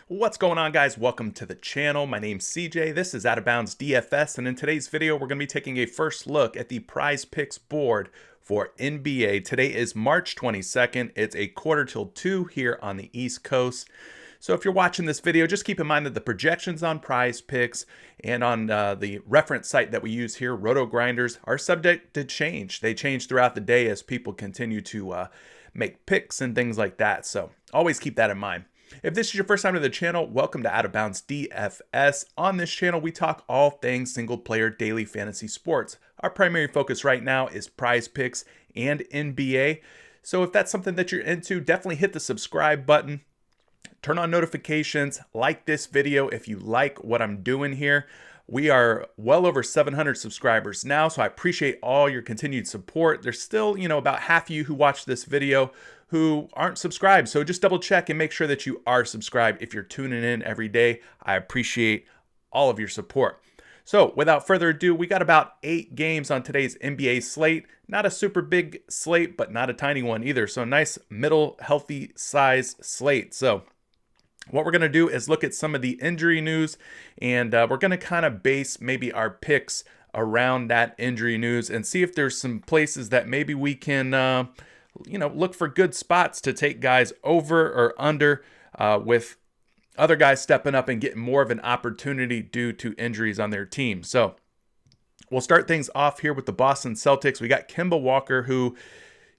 What's going on, guys? Welcome to the channel. My name's CJ. This is Out of Bounds DFS, and in today's video, we're going to be taking a first look at the PrizePicks board for NBA. Today is March 22nd. It's a quarter till 2 here on the East Coast. So if you're watching this video, just keep in mind that the projections on PrizePicks and on the reference site that we use here, Roto Grinders, are subject to change. They change throughout the day as people continue to make picks and things like that. So always keep that in mind. If this is your first time to the channel, welcome to Out of Bounds DFS. On this channel, we talk all things single player daily fantasy sports. Our primary focus right now is PrizePicks and NBA. So if that's something that you're into, definitely hit the subscribe button. Turn on notifications, like this video if you like what I'm doing here. We are well over 700 subscribers now, so I appreciate all your continued support. There's still, about half of you who watch this video who aren't subscribed, so just double check and make sure that you are subscribed if you're tuning in every day. I appreciate all of your support. So without further ado, we got about 8 games on today's NBA slate. Not a super big slate, but not a tiny one either. So a nice middle healthy size slate. So what we're going to do is look at some of the injury news, and we're going to kind of base maybe our picks around that injury news and see if there's some places that maybe we can, look for good spots to take guys over or under with other guys stepping up and getting more of an opportunity due to injuries on their team. So we'll start things off here with the Boston Celtics. We got Kemba Walker, who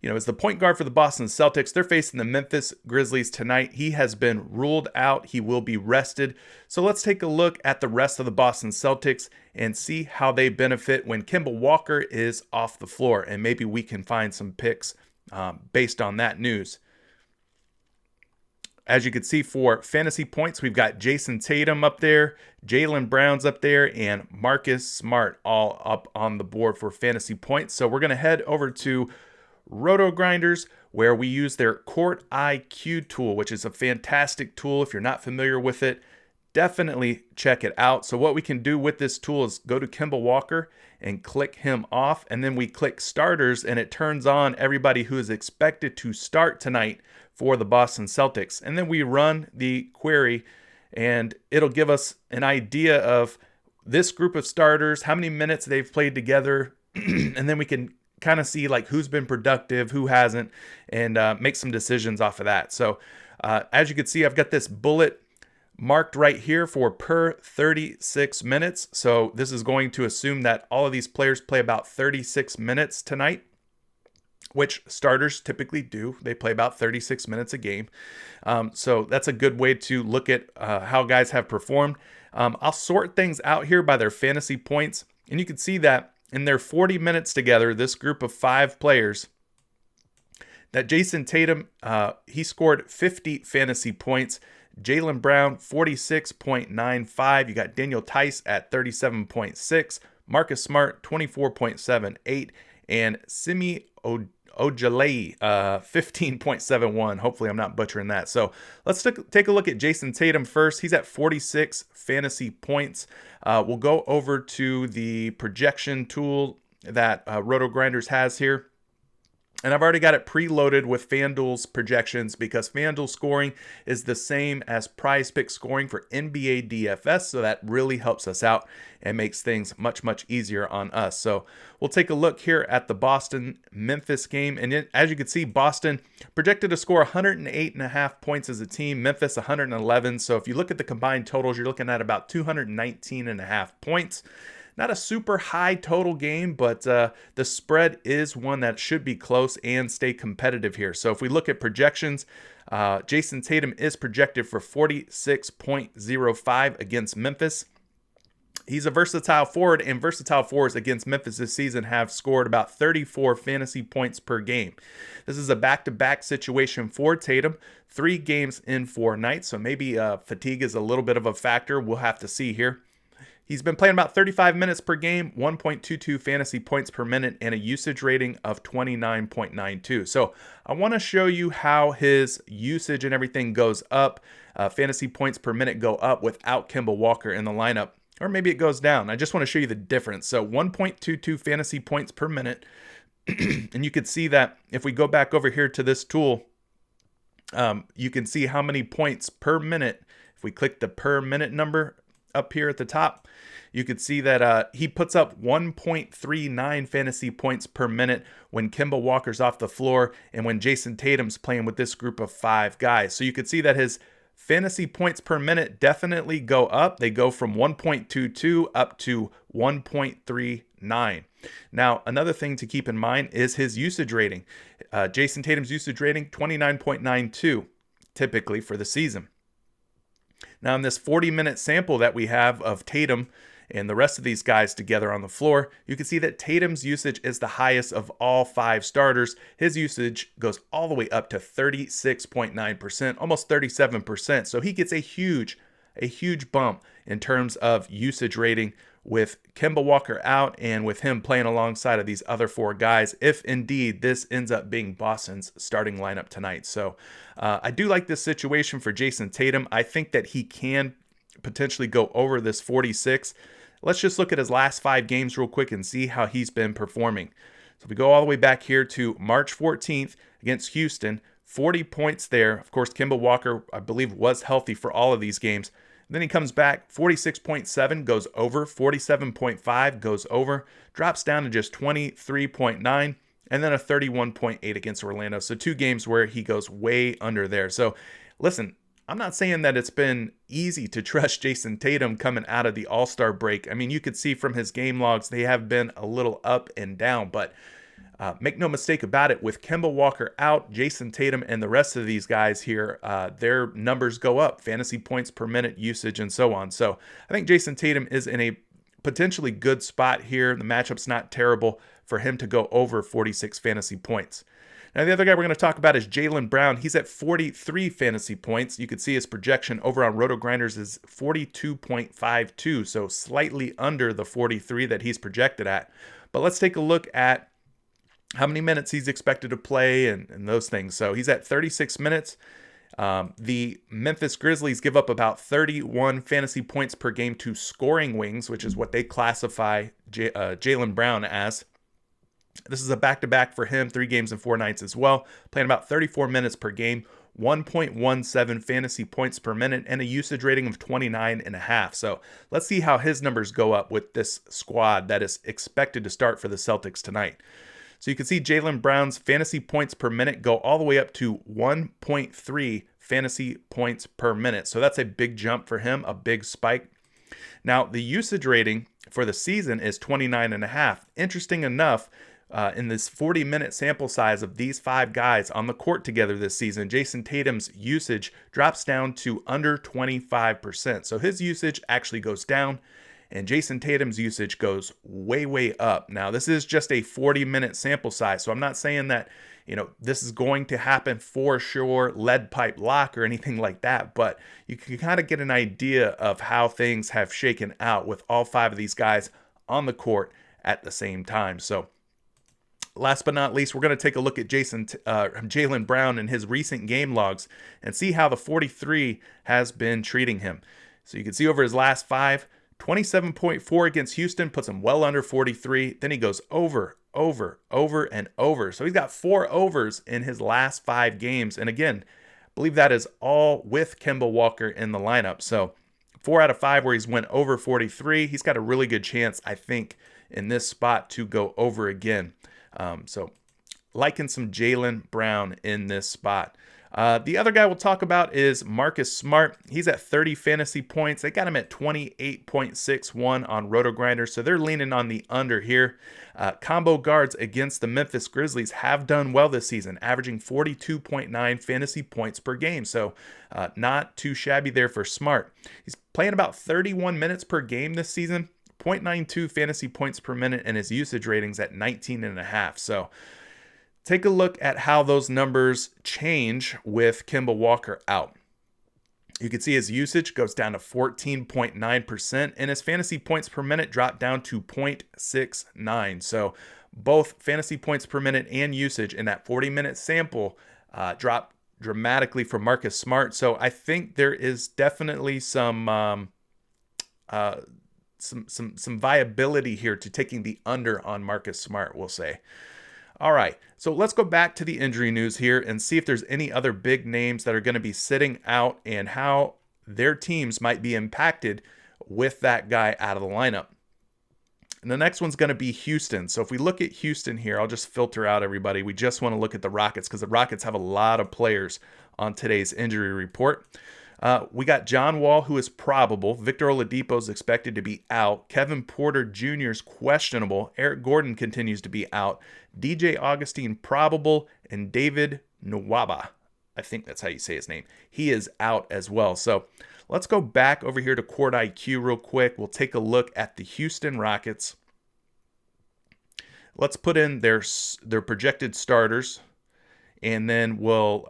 is the point guard for the Boston Celtics. They're facing the Memphis Grizzlies tonight. He has been ruled out. He will be rested. So let's take a look at the rest of the Boston Celtics and see how they benefit when Kemba Walker is off the floor. And maybe we can find some picks based on that news. As you can see, for fantasy points, we've got Jason Tatum up there, Jaylen Brown's up there, and Marcus Smart all up on the board for fantasy points. So we're going to head over to Roto Grinders, where we use their Court IQ tool, which is a fantastic tool. If you're not familiar with it, definitely check it out. So what we can do with this tool is go to Kemba Walker and click him off, and then we click starters, and it turns on everybody who is expected to start tonight for the Boston Celtics. And then we run the query, and it'll give us an idea of this group of starters, how many minutes they've played together, and then we can kind of see like who's been productive, who hasn't, and make some decisions off of that. So as you can see, I've got this bullet marked right here for per 36 minutes. So this is going to assume that all of these players play about 36 minutes tonight, which starters typically do. They play about 36 minutes a game. So that's a good way to look at how guys have performed. I'll sort things out here by their fantasy points, and you can see that in their 40 minutes together, this group of 5 players, that Jason Tatum, he scored 50 fantasy points. Jaylen Brown, 46.95. You got Daniel Tice at 37.6. Marcus Smart, 24.78. And Simi Ojeleye, 15.71. Hopefully I'm not butchering that. So let's take a look at Jason Tatum first. He's at 46 fantasy points. We'll go over to the projection tool that Roto Grinders has here. And I've already got it preloaded with FanDuel's projections because FanDuel scoring is the same as PrizePicks scoring for NBA DFS. So that really helps us out and makes things much, much easier on us. So we'll take a look here at the Boston-Memphis game. And as you can see, Boston projected to score 108.5 points as a team, Memphis 111. So if you look at the combined totals, you're looking at about 219.5 points. Not a super high total game, but the spread is one that should be close and stay competitive here. So if we look at projections, Jason Tatum is projected for 46.05 against Memphis. He's a versatile forward, and versatile forwards against Memphis this season have scored about 34 fantasy points per game. This is a back-to-back situation for Tatum, 3 games in 4 nights, so maybe fatigue is a little bit of a factor. We'll have to see here. He's been playing about 35 minutes per game, 1.22 fantasy points per minute, and a usage rating of 29.92. So I want to show you how his usage and everything goes up. Fantasy points per minute go up without Kemba Walker in the lineup, or maybe it goes down. I just want to show you the difference. So 1.22 fantasy points per minute. And you can see that if we go back over here to this tool, you can see how many points per minute If we click the per minute number up here at the top, you could see that he puts up 1.39 fantasy points per minute when Kemba Walker's off the floor and when Jason Tatum's playing with this group of 5 guys. So you could see that his fantasy points per minute definitely go up. They go from 1.22 up to 1.39. Now, another thing to keep in mind is his usage rating. Jason Tatum's usage rating, 29.92, typically for the season. Now, in this 40-minute sample that we have of Tatum and the rest of these guys together on the floor, you can see that Tatum's usage is the highest of all 5 starters. His usage goes all the way up to 36.9%, almost 37%. So he gets a huge bump in terms of usage rating with Kemba Walker out and with him playing alongside of these other 4 guys, if indeed this ends up being Boston's starting lineup tonight. So I do like this situation for Jason Tatum. I think that he can potentially go over this 46. Let's just look at his last 5 games real quick and see how he's been performing. So if we go all the way back here to March 14th against Houston, 40 points there. Of course, Kemba Walker, I believe, was healthy for all of these games. Then he comes back, 46.7 goes over, 47.5 goes over, drops down to just 23.9, and then a 31.8 against Orlando. So 2 games where he goes way under there. So listen, I'm not saying that it's been easy to trust Jason Tatum coming out of the All-Star break. I mean, you could see from his game logs, they have been a little up and down, but make no mistake about it, with Kemba Walker out, Jason Tatum and the rest of these guys here, their numbers go up, fantasy points per minute, usage, and so on. So I think Jason Tatum is in a potentially good spot here. The matchup's not terrible for him to go over 46 fantasy points. Now, the other guy we're going to talk about is Jaylen Brown. He's at 43 fantasy points. You can see his projection over on Roto Grinders is 42.52, so slightly under the 43 that he's projected at. But let's take a look at how many minutes he's expected to play and those things. So he's at 36 minutes. The Memphis Grizzlies give up about 31 fantasy points per game to scoring wings, which is what they classify Jaylen Brown as. This is a back-to-back for him, 3 games and 4 nights as well, playing about 34 minutes per game, 1.17 fantasy points per minute, and a usage rating of 29.5. So let's see how his numbers go up with this squad that is expected to start for the Celtics tonight. So you can see Jaylen Brown's fantasy points per minute go all the way up to 1.3 fantasy points per minute. So that's a big jump for him, a big spike. Now, the usage rating for the season is 29.5. Interesting enough, in this 40-minute sample size of these 5 guys on the court together this season, Jason Tatum's usage drops down to under 25%. So his usage actually goes down, and Jason Tatum's usage goes way up. Now, this is just a 40-minute sample size, so I'm not saying that, this is going to happen for sure, lead pipe lock or anything like that, but you can kind of get an idea of how things have shaken out with all 5 of these guys on the court at the same time. So last but not least, we're going to take a look at Jaylen Brown and his recent game logs and see how the 43 has been treating him. So you can see over his last 5, 27.4 against Houston puts him well under 43. Then he goes over, and over. So he's got 4 overs in his last 5 games. And again, I believe that is all with Kemba Walker in the lineup. So 4 out of 5 where he's went over 43. He's got a really good chance, I think, in this spot to go over again. So liking some Jaylen Brown in this spot. The other guy we'll talk about is Marcus Smart. He's at 30 fantasy points. They got him at 28.61 on Roto Grinders, so they're leaning on the under here. Combo guards against the Memphis Grizzlies have done well this season, averaging 42.9 fantasy points per game, so not too shabby there for Smart. He's playing about 31 minutes per game this season, 0.92 fantasy points per minute, and his usage rating's at 19.5. So take a look at how those numbers change with Kemba Walker out. You can see his usage goes down to 14.9%, and his fantasy points per minute drop down to 0.69. So both fantasy points per minute and usage in that 40-minute sample drop dramatically for Marcus Smart. So I think there is definitely some viability here to taking the under on Marcus Smart, we'll say. All right, so let's go back to the injury news here and see if there's any other big names that are going to be sitting out and how their teams might be impacted with that guy out of the lineup. And the next one's going to be Houston. So if we look at Houston here, I'll just filter out everybody. We just want to look at the Rockets because the Rockets have a lot of players on today's injury report. We got John Wall, who is probable. Victor Oladipo is expected to be out. Kevin Porter Jr. is questionable. Eric Gordon continues to be out. DJ Augustine probable. And David Nwaba, I think that's how you say his name, he is out as well. So let's go back over here to Court IQ real quick. We'll take a look at the Houston Rockets. Let's put in their projected starters, and then we'll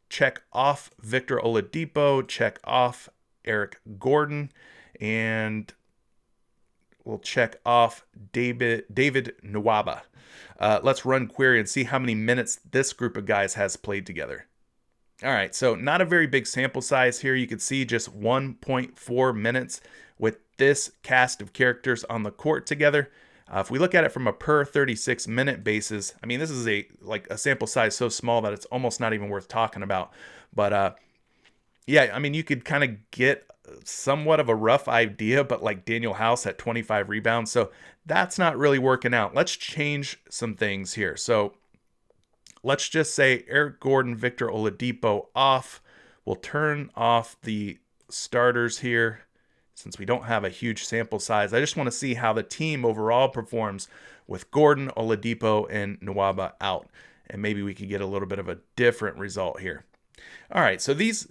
check off Victor Oladipo, check off Eric Gordon, and we'll check off David Nwaba. Let's run query and see how many minutes this group of guys has played together. All right, so not a very big sample size here. You can see just 1.4 minutes with this cast of characters on the court together. If we look at it from a per 36-minute basis, I mean, this is a sample size so small that it's almost not even worth talking about. But yeah, I mean, you could kind of get somewhat of a rough idea, but like Daniel House at 25 rebounds. So that's not really working out. Let's change some things here. So let's just say Eric Gordon, Victor Oladipo off. We'll turn off the starters here since we don't have a huge sample size. I just want to see how the team overall performs with Gordon, Oladipo, and Nwaba out. And maybe we could get a little bit of a different result here. All right, so these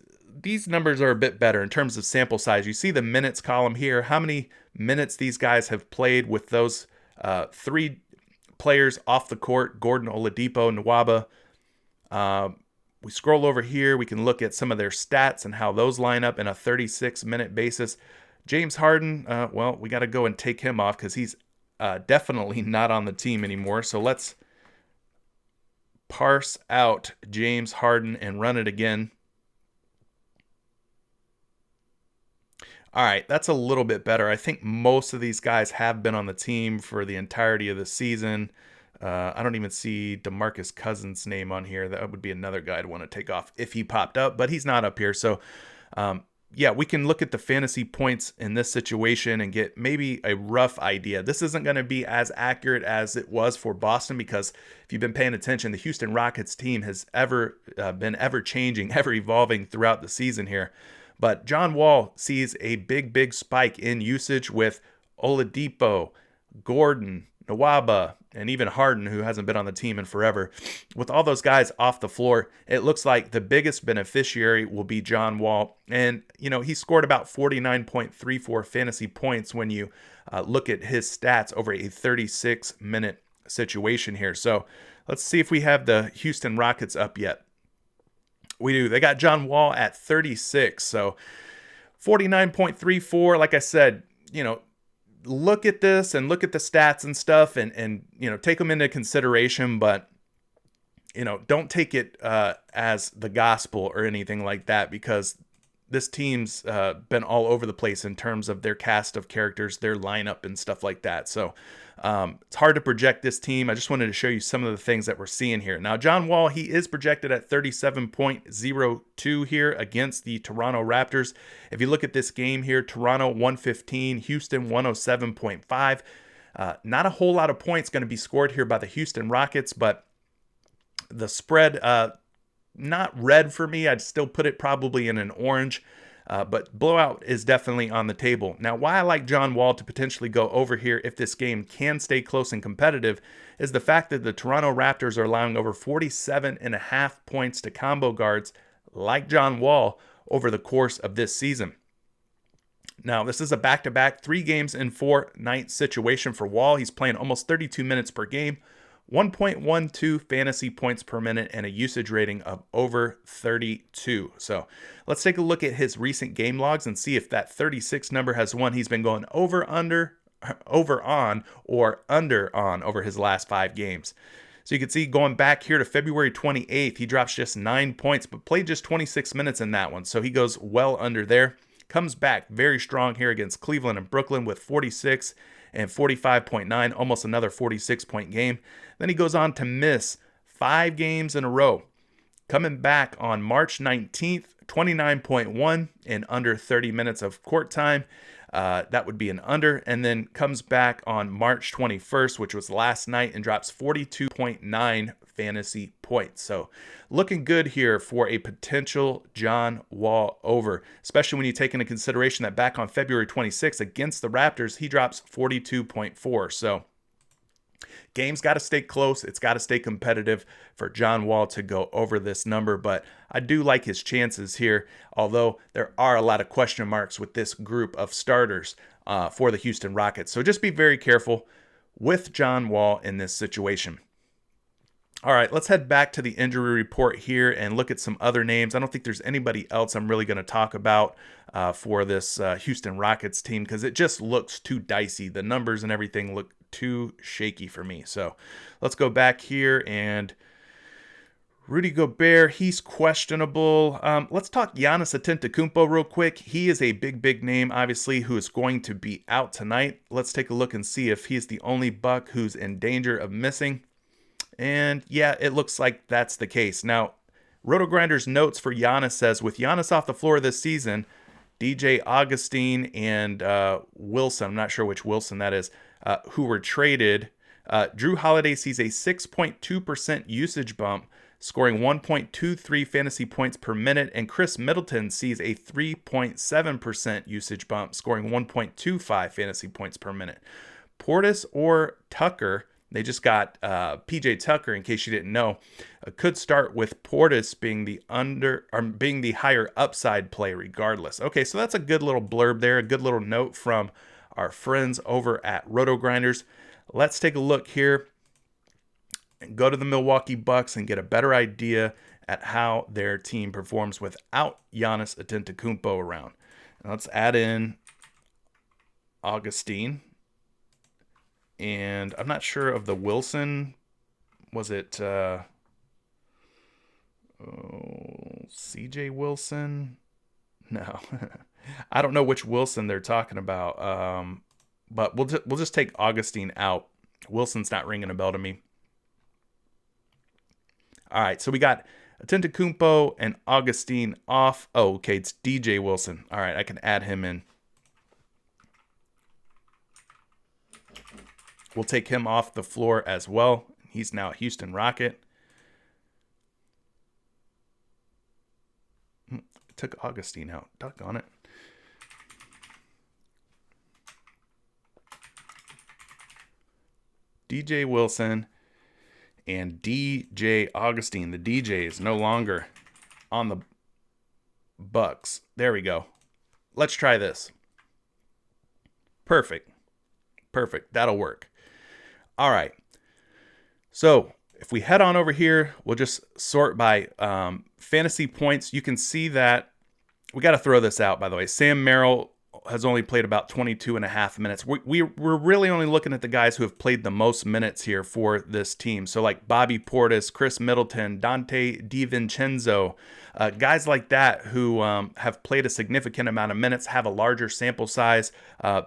numbers are a bit better in terms of sample size. You see the minutes column here, how many minutes these guys have played with those three players off the court, Gordon, Oladipo, Nwaba. We scroll over here, we can look at some of their stats and how those line up in a 36-minute basis. James Harden, well, we got to go and take him off because he's definitely not on the team anymore. So let's parse out James Harden and run it again. All right, that's a little bit better. I think most of these guys have been on the team for the entirety of the season. I don't even see DeMarcus Cousins' name on here. That would be another guy I'd want to take off if he popped up, but he's not up here. So, yeah, we can look at the fantasy points in this situation and get maybe a rough idea. This isn't going to be as accurate as it was for Boston because if you've been paying attention, the Houston Rockets team has been ever changing, ever evolving throughout the season here. But John Wall sees a big spike in usage with Oladipo, Gordon, Nwaba, and even Harden, who hasn't been on the team in forever. With all those guys off the floor, it looks like the biggest beneficiary will be John Wall. And, you know, he scored about 49.34 fantasy points when you look at his stats over a 36-minute situation here. So let's see if we have the Houston Rockets up yet. We do. They got John Wall at 36. So 49.34, like I said, you know, look at this and look at the stats and stuff and you know, take them into consideration, but you know, don't take it as the gospel or anything like that because this team's been all over the place in terms of their cast of characters, their lineup and stuff like that. So it's hard to project this team. I just wanted to show you some of the things that we're seeing here. Now, John Wall, he is projected at 37.02 here against the Toronto Raptors. If you look at this game here, Toronto 115, Houston 107.5. Not a whole lot of points going to be scored here by the Houston Rockets, but the spread, not red for me. I'd still put it probably in an orange. But blowout is definitely on the table. Now, why I like John Wall to potentially go over here if this game can stay close and competitive is the fact that the Toronto Raptors are allowing over 47.5 points to combo guards like John Wall over the course of this season. Now, this is a back-to-back 3 games in 4 night situation for Wall. He's playing almost 32 minutes per game, 1.12 fantasy points per minute, and a usage rating of over 32. So let's take a look at his recent game logs and see if that 36 number has one he's been going over on over his last 5 games. So you can see going back here to February 28th, he drops just 9 points, but played just 26 minutes in that one. So he goes well under there. Comes back very strong here against Cleveland and Brooklyn with 46 and 45.9, almost another 46-point game. Then he goes on to miss 5 games in a row. Coming back on March 19th, 29.1 in under 30 minutes of court time. That would be an under, and then comes back on March 21st, which was last night, and drops 42.9 fantasy points. So looking good here for a potential John Wall over, especially when you take into consideration that back on February 26th against the Raptors, he drops 42.4. So game's got to stay close. It's got to stay competitive for John Wall to go over this number, but I do like his chances here, although there are a lot of question marks with this group of starters for the Houston Rockets. So just be very careful with John Wall in this situation. All right, let's head back to the injury report here and look at some other names. I don't think there's anybody else I'm really going to talk about for this Houston Rockets team because it just looks too dicey. The numbers and everything look too shaky for me. So let's go back here, and Rudy Gobert, he's questionable. Let's talk Giannis Antetokounmpo real quick. He is a big name, obviously, who is going to be out tonight. Let's take a look and see if he's the only Buck who's in danger of missing. And yeah, it looks like that's the case. Now, RotoGrinders notes for Giannis says, with Giannis off the floor this season, DJ Augustine and Wilson, I'm not sure which Wilson that is, who were traded. Drew Holiday sees a 6.2% usage bump, scoring 1.23 fantasy points per minute, and Chris Middleton sees a 3.7% usage bump, scoring 1.25 fantasy points per minute. Portis or Tucker, they just got PJ Tucker, in case you didn't know, could start with Portis being the higher upside play regardless. Okay, so that's a good little blurb there, a good little note from our friends over at RotoGrinders. Let's take a look here and go to the Milwaukee Bucks and get a better idea at how their team performs without Giannis Antetokounmpo around. Now let's add in Augustine. And I'm not sure of the Wilson. Was it CJ Wilson? No. I don't know which Wilson they're talking about. But we'll just take Augustine out. Wilson's not ringing a bell to me. All right, so we got Antetokounmpo and Augustine off. Oh, okay, it's DJ Wilson. All right, I can add him in. We'll take him off the floor as well. He's now a Houston Rocket. Took Augustine out. Doggone it. DJ Wilson and DJ Augustine. The DJ is no longer on the Bucks. There we go. Let's try this. Perfect. That'll work. All right. So if we head on over here, we'll just sort by fantasy points. You can see that we got to throw this out, by the way. Sam Merrill has only played about 22 and a half minutes. We're really only looking at the guys who have played the most minutes here for this team. So like Bobby Portis, Chris Middleton, Dante DiVincenzo, guys like that who have played a significant amount of minutes, have a larger sample size.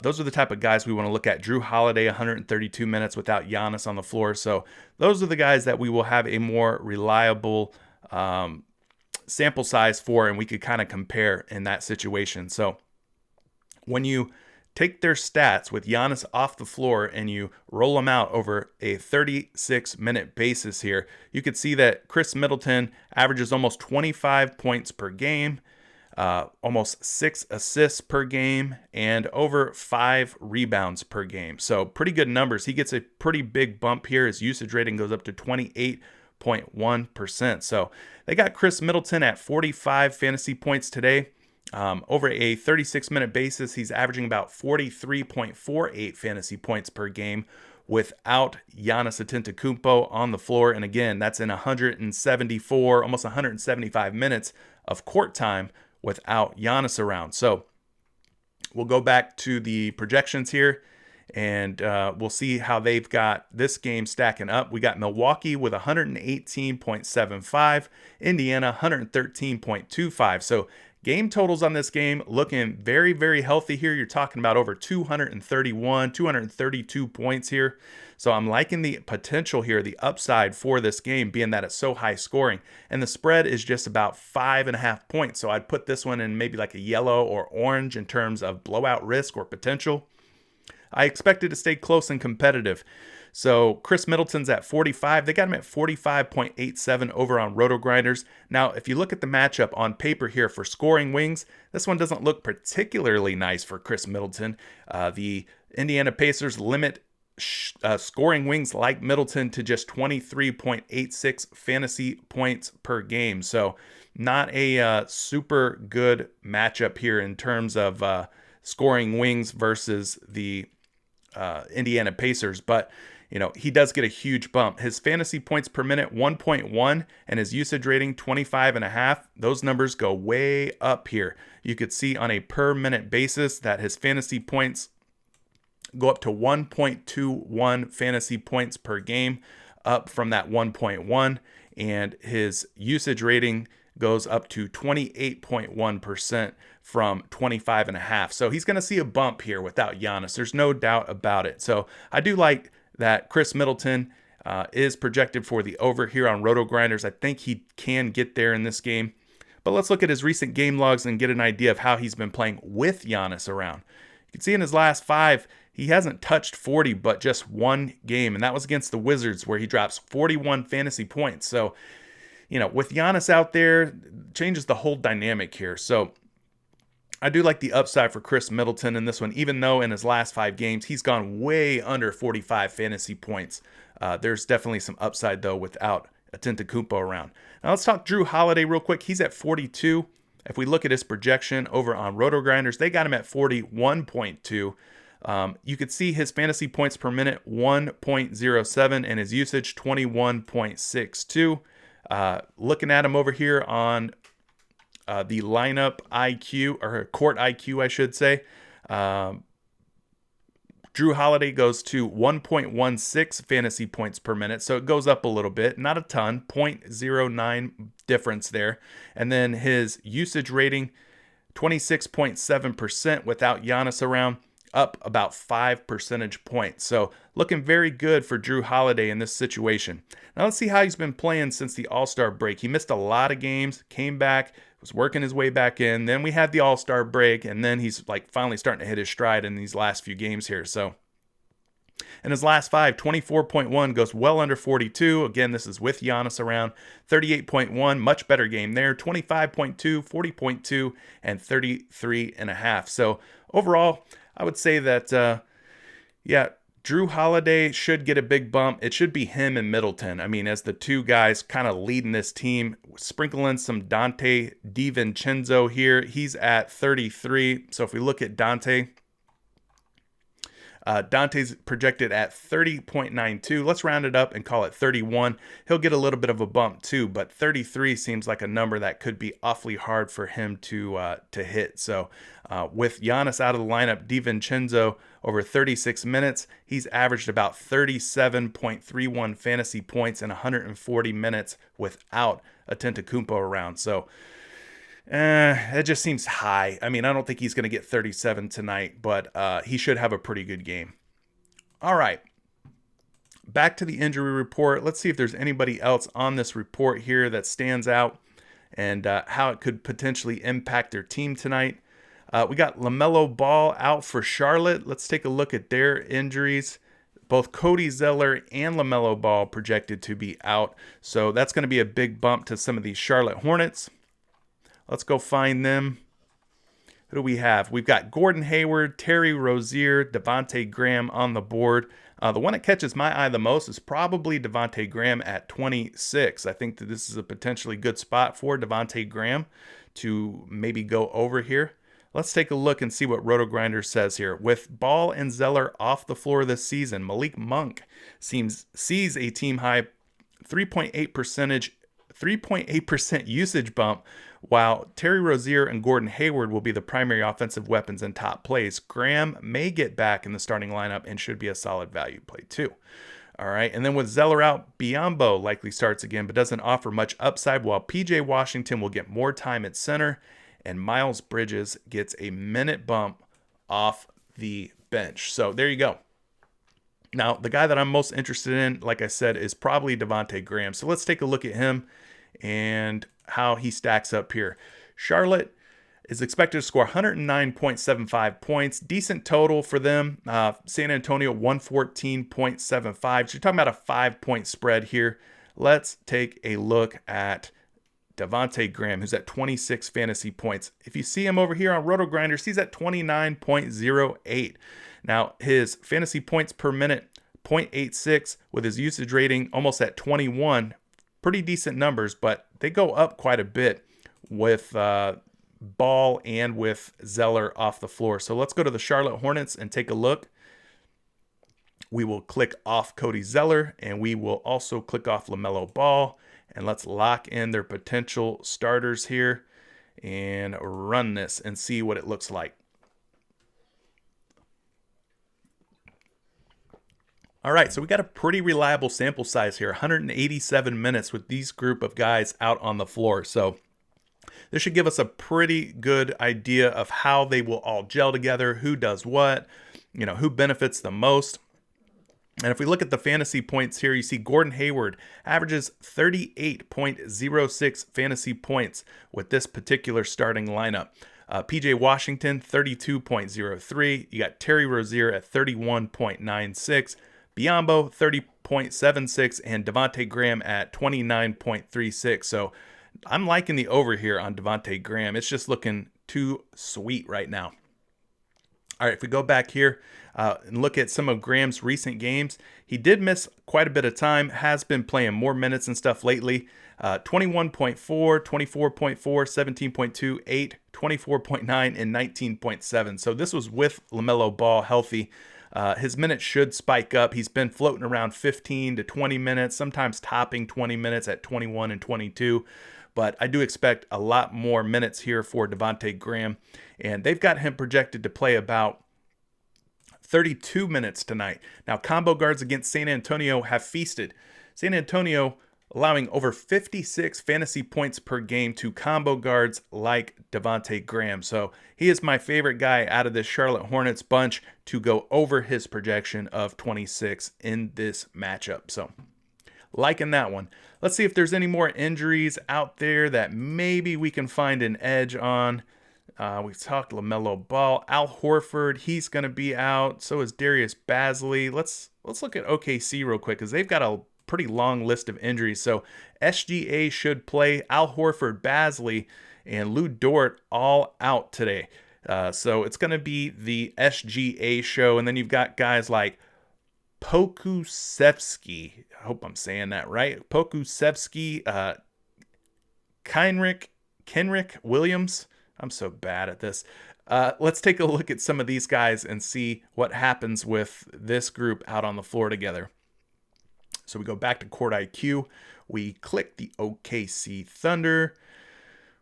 Those are the type of guys we want to look at. Drew Holiday, 132 minutes without Giannis on the floor. So those are the guys that we will have a more reliable sample size for, and we could kind of compare in that situation. So when you take their stats with Giannis off the floor and you roll them out over a 36-minute basis here, you could see that Chris Middleton averages almost 25 points per game, almost 6 assists per game, and over 5 rebounds per game. So pretty good numbers. He gets a pretty big bump here. His usage rating goes up to 28.1%. So they got Chris Middleton at 45 fantasy points today. Over a 36-minute basis, he's averaging about 43.48 fantasy points per game without Giannis Antetokounmpo on the floor. And again, that's in 174, almost 175 minutes of court time without Giannis around. So we'll go back to the projections here, and we'll see how they've got this game stacking up. We got Milwaukee with 118.75, Indiana 113.25. So Game totals on this game looking very, very healthy here. You're talking about over 231, 232 points here. So I'm liking the potential here, the upside for this game, being that it's so high scoring. And the spread is just about 5.5 points. So I'd put this one in maybe like a yellow or orange in terms of blowout risk or potential. I expect it to stay close and competitive. So Chris Middleton's at 45. They got him at 45.87 over on RotoGrinders. Now, if you look at the matchup on paper here for scoring wings, this one doesn't look particularly nice for Chris Middleton. The Indiana Pacers limit scoring wings like Middleton to just 23.86 fantasy points per game. So not a super good matchup here in terms of scoring wings versus the Indiana Pacers, but he does get a huge bump. His fantasy points per minute 1.1 and his usage rating 25.5. Those numbers go way up here. You could see on a per minute basis that his fantasy points go up to 1.21 fantasy points per game, up from that 1.1, and his usage rating goes up to 28.1% from 25.5. So he's going to see a bump here without Giannis. There's no doubt about it. So I do like that Chris Middleton is projected for the over here on RotoGrinders. I think he can get there in this game. But let's look at his recent game logs and get an idea of how he's been playing with Giannis around. You can see in his last 5, he hasn't touched 40 but just one game, and that was against the Wizards where he drops 41 fantasy points. So, with Giannis out there, changes the whole dynamic here. So I do like the upside for Chris Middleton in this one, even though in his last 5 games, he's gone way under 45 fantasy points. There's definitely some upside, though, without Antetokounmpo around. Now let's talk Drew Holiday real quick. He's at 42. If we look at his projection over on RotoGrinders, they got him at 41.2. You could see his fantasy points per minute 1.07 and his usage 21.62. Looking at him over here on the lineup IQ, or court IQ, I should say. Drew Holiday goes to 1.16 fantasy points per minute, so it goes up a little bit, not a ton, 0.09 difference there. And then his usage rating, 26.7% without Giannis around, up about 5 percentage points. So looking very good for Drew Holiday in this situation. Now let's see how he's been playing since the All-Star break. He missed a lot of games, came back, was working his way back in. Then we had the All-Star break, and then he's finally starting to hit his stride in these last few games here. So in his last 5, 24.1 goes well under 42. Again, this is with Giannis around. 38.1, much better game there. 25.2, 40.2, and 33.5. So overall, I would say that, Drew Holiday should get a big bump. It should be him and Middleton. I mean, as the two guys kind of leading this team, sprinkling some Dante DiVincenzo here. He's at 33. So if we look at Dante's projected at 30.92. Let's round it up and call it 31. He'll get a little bit of a bump too, but 33 seems like a number that could be awfully hard for him to hit. So with Giannis out of the lineup, DiVincenzo over 36 minutes, he's averaged about 37.31 fantasy points in 140 minutes without Antetokounmpo around. So it just seems high. I mean, I don't think he's going to get 37 tonight, but he should have a pretty good game. All right. Back to the injury report. Let's see if there's anybody else on this report here that stands out and how it could potentially impact their team tonight. We got LaMelo Ball out for Charlotte. Let's take a look at their injuries. Both Cody Zeller and LaMelo Ball projected to be out. So that's going to be a big bump to some of these Charlotte Hornets. Let's go find them. Who do we have? We've got Gordon Hayward, Terry Rozier, Devontae Graham on the board. The one that catches my eye the most is probably Devontae Graham at 26. I think that this is a potentially good spot for Devontae Graham to maybe go over here. Let's take a look and see what RotoGrinders says here. With Ball and Zeller off the floor this season, Malik Monk sees a team-high 3.8% usage bump, while Terry Rozier and Gordon Hayward will be the primary offensive weapons and top plays. Graham may get back in the starting lineup and should be a solid value play too. All right, and then with Zeller out, Biyombo likely starts again, but doesn't offer much upside, while PJ Washington will get more time at center. and Miles Bridges gets a minute bump off the bench. So there you go. Now, the guy that I'm most interested in, like I said, is probably Devontae Graham. So let's take a look at him and how he stacks up here. Charlotte is expected to score 109.75 points. Decent total for them. San Antonio, 114.75. So you're talking about a 5-point spread here. Let's take a look at Devontae Graham, who's at 26 fantasy points. If you see him over here on Roto Grinders, he's at 29.08. Now, his fantasy points per minute, 0.86, with his usage rating almost at 21. Pretty decent numbers, but they go up quite a bit with Ball and with Zeller off the floor. So let's go to the Charlotte Hornets and take a look. We will click off Cody Zeller, and we will also click off LaMelo Ball. And let's lock in their potential starters here and run this and see what it looks like. All right, so we got a pretty reliable sample size here, 187 minutes with these group of guys out on the floor. So this should give us a pretty good idea of how they will all gel together, who does what, who benefits the most. And if we look at the fantasy points here, you see Gordon Hayward averages 38.06 fantasy points with this particular starting lineup. PJ Washington, 32.03. You got Terry Rozier at 31.96. Biyombo, 30.76. And Devontae Graham at 29.36. So I'm liking the over here on Devontae Graham. It's just looking too sweet right now. All right, if we go back here and look at some of Graham's recent games, he did miss quite a bit of time, has been playing more minutes and stuff lately. 21.4, 24.4, 17.2, 8, 24.9, and 19.7. So this was with LaMelo Ball healthy. His minutes should spike up. He's been floating around 15 to 20 minutes, sometimes topping 20 minutes at 21 and 22. But I do expect a lot more minutes here for Devontae Graham. And they've got him projected to play about 32 minutes tonight. Now, combo guards against San Antonio have feasted. San Antonio allowing over 56 fantasy points per game to combo guards like Devontae Graham. So he is my favorite guy out of this Charlotte Hornets bunch to go over his projection of 26 in this matchup. So liking that one. Let's see if there's any more injuries out there that maybe we can find an edge on. We've talked LaMelo Ball. Al Horford, he's going to be out. So is Darius Bazley. Let's look at OKC real quick because they've got a pretty long list of injuries. So SGA should play. Al Horford, Bazley, and Lou Dort all out today. So it's going to be the SGA show. And then you've got guys like Pokusevski. I hope I'm saying that right. Pokusevski, Kenrick Williams. I'm so bad at this. Let's take a look at some of these guys and see what happens with this group out on the floor together. So we go back to Court IQ. We click the OKC Thunder.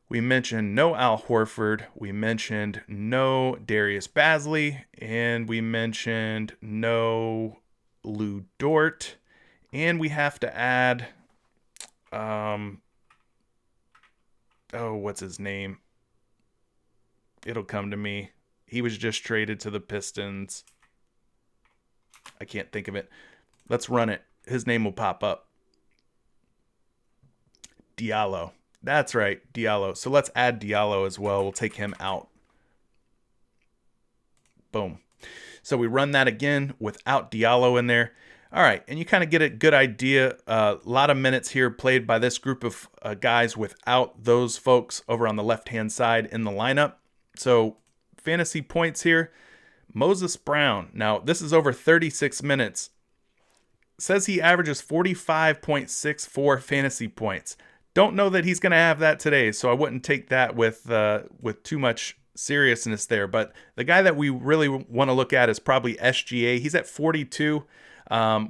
We mentioned no Al Horford. We mentioned no Darius Bazley. And we mentioned no Lou Dort. And we have to add, what's his name? It'll come to me. He was just traded to the Pistons. I can't think of it. Let's run it. His name will pop up. Diallo. That's right, Diallo. So let's add Diallo as well. We'll take him out. Boom. So we run that again without Diallo in there. All right, and you kind of get a good idea. A lot of minutes here played by this group of guys without those folks over on the left-hand side in the lineup. So fantasy points here. Moses Brown. Now, this is over 36 minutes. Says he averages 45.64 fantasy points. Don't know that he's going to have that today, so I wouldn't take that with too much seriousness there. But the guy that we really want to look at is probably SGA. He's at 42.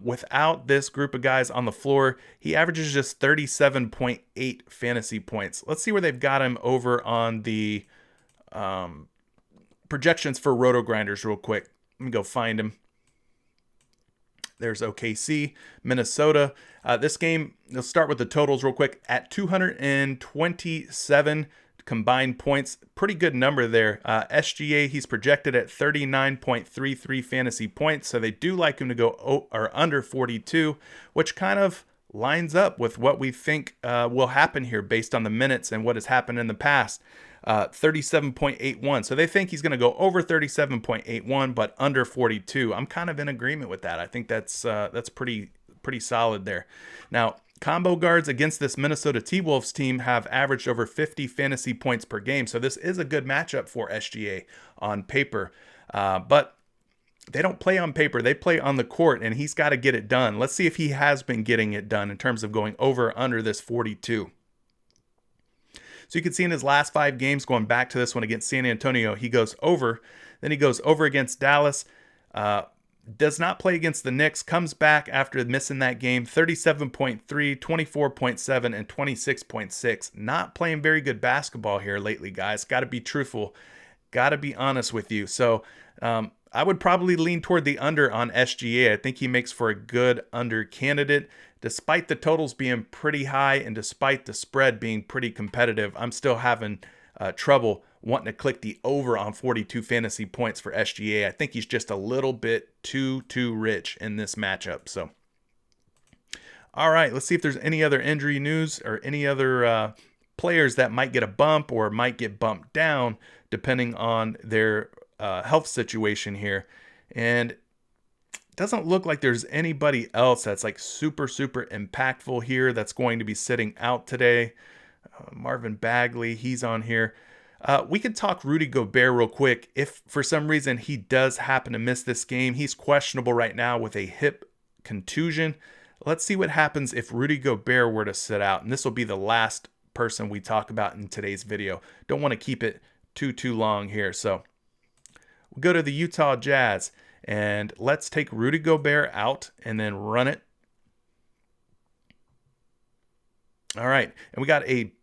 Without this group of guys on the floor, he averages just 37.8 fantasy points. Let's see where they've got him over on the projections for Roto Grinders real quick. Let me go find him. There's OKC, Minnesota. This game, let's start with the totals real quick. At 227 combined points. Pretty good number there. SGA, he's projected at 39.33 fantasy points, so they do like him to go under 42, which kind of lines up with what we think will happen here based on the minutes and what has happened in the past. 37.81. So they think he's going to go over 37.81, but under 42. I'm kind of in agreement with that. I think that's pretty solid there. Now, combo guards against this Minnesota T-Wolves team have averaged over 50 fantasy points per game. So this is a good matchup for SGA on paper. But they don't play on paper. They play on the court, and he's got to get it done. Let's see if he has been getting it done in terms of going over or under this 42. So you can see in his last 5 games, going back to this one against San Antonio, he goes over. Then he goes over against Dallas. Does not play against the Knicks. Comes back after missing that game. 37.3, 24.7, and 26.6. Not playing very good basketball here lately, guys. Got to be truthful. Got to be honest with you. So I would probably lean toward the under on SGA. I think he makes for a good under candidate. Despite the totals being pretty high and despite the spread being pretty competitive, I'm still having trouble wanting to click the over on 42 fantasy points for SGA. I think he's just a little bit too rich in this matchup. So, all right, let's see if there's any other injury news or any other players that might get a bump or might get bumped down depending on their health situation here. And doesn't look like there's anybody else that's like super impactful here that's going to be sitting out today. Marvin Bagley, he's on here. We could talk Rudy Gobert real quick. If for some reason he does happen to miss this game, he's questionable right now with a hip contusion. Let's see what happens if Rudy Gobert were to sit out. And this will be the last person we talk about in today's video. Don't want to keep it too long here. So we'll go to the Utah Jazz. And let's take Rudy Gobert out and then run it. All right. And we got a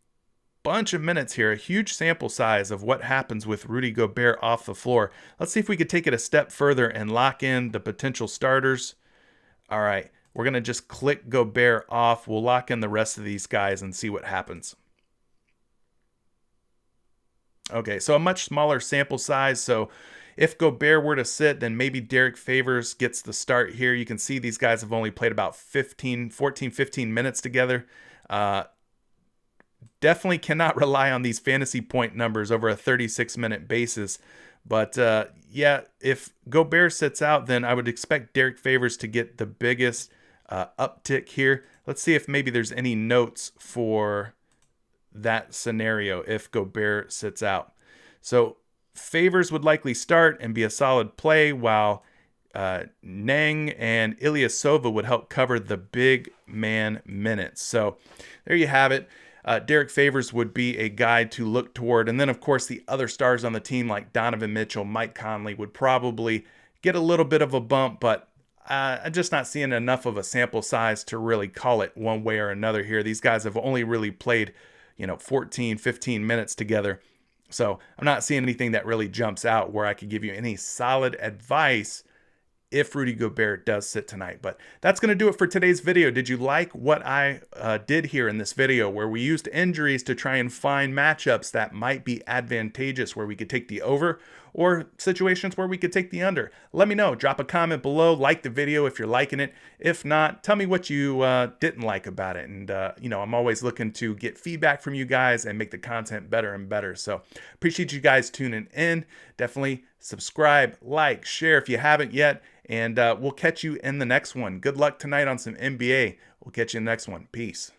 bunch of minutes here, a huge sample size of what happens with Rudy Gobert off the floor. Let's see if we could take it a step further and lock in the potential starters. All right. We're going to just click Gobert off. We'll lock in the rest of these guys and see what happens. Okay. So a much smaller sample size. So if Gobert were to sit, then maybe Derek Favors gets the start here. You can see these guys have only played about 15 minutes together. Definitely cannot rely on these fantasy point numbers over a 36-minute basis. But yeah, if Gobert sits out, then I would expect Derek Favors to get the biggest uptick here. Let's see if maybe there's any notes for that scenario if Gobert sits out. So Favors would likely start and be a solid play, while Nang and Ilyasova would help cover the big man minutes. So there you have it. Derek Favors would be a guy to look toward. And then, of course, the other stars on the team like Donovan Mitchell, Mike Conley would probably get a little bit of a bump, but I'm just not seeing enough of a sample size to really call it one way or another here. These guys have only really played, 14, 15 minutes together. So I'm not seeing anything that really jumps out where I could give you any solid advice if Rudy Gobert does sit tonight. But that's going to do it for today's video. Did you like what I did here in this video, where we used injuries to try and find matchups that might be advantageous, where we could take the over, or situations where we could take the under? Let me know. Drop a comment below. Like the video if you're liking it. If not, tell me what you didn't like about it. And, I'm always looking to get feedback from you guys and make the content better and better. So appreciate you guys tuning in. Definitely subscribe, like, share if you haven't yet. And we'll catch you in the next one. Good luck tonight on some NBA. We'll catch you in the next one. Peace.